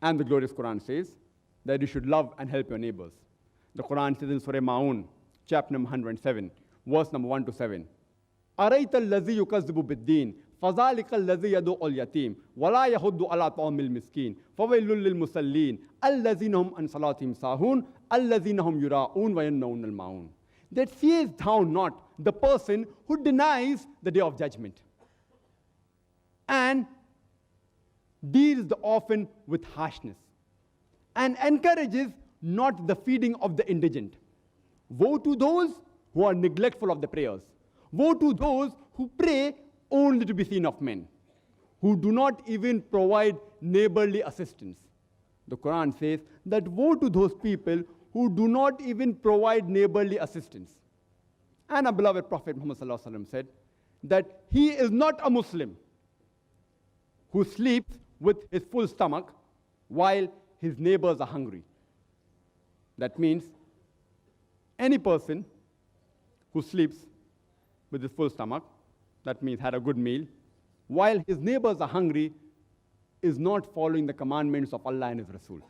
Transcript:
And the glorious Quran says that you should love and help your neighbors. The Quran says in Surah Ma'un, chapter number 107, verse number 1 to 7. أَرَيْتَ الَّذِي يُكَذِّبُ بِالدِّينِ فَذَلِكَ الَّذِي يَدُعُّ الْيَتِيمَ وَلَا يَحُضُّ عَلَىٰ طَعَامِ الْمِسْكِينِ فَوَيْلٌ لِلْمُصَلِّينَ الَّذِينَ هُمْ عَنْ صَلَاتِهِمْ سَاهُونَ الَّذِينَ هُمْ يُرَاءُونَ وَيَمْنَعُونَ الْمَاعُونَ. That seest thou not the person who denies the day of judgment and deals the orphan with harshness and encourages not the feeding of the indigent. Woe to those who are neglectful of the prayers. Woe to those who pray only to be seen of men, who do not even provide neighborly assistance. The Quran says that woe to those people who do not even provide neighborly assistance. And our beloved Prophet Muhammad ﷺ said that he is not a Muslim who sleeps with his full stomach while his neighbors are hungry. That means any person who sleeps with his full stomach, that means had a good meal, while his neighbors are hungry, is not following the commandments of Allah and His Rasul.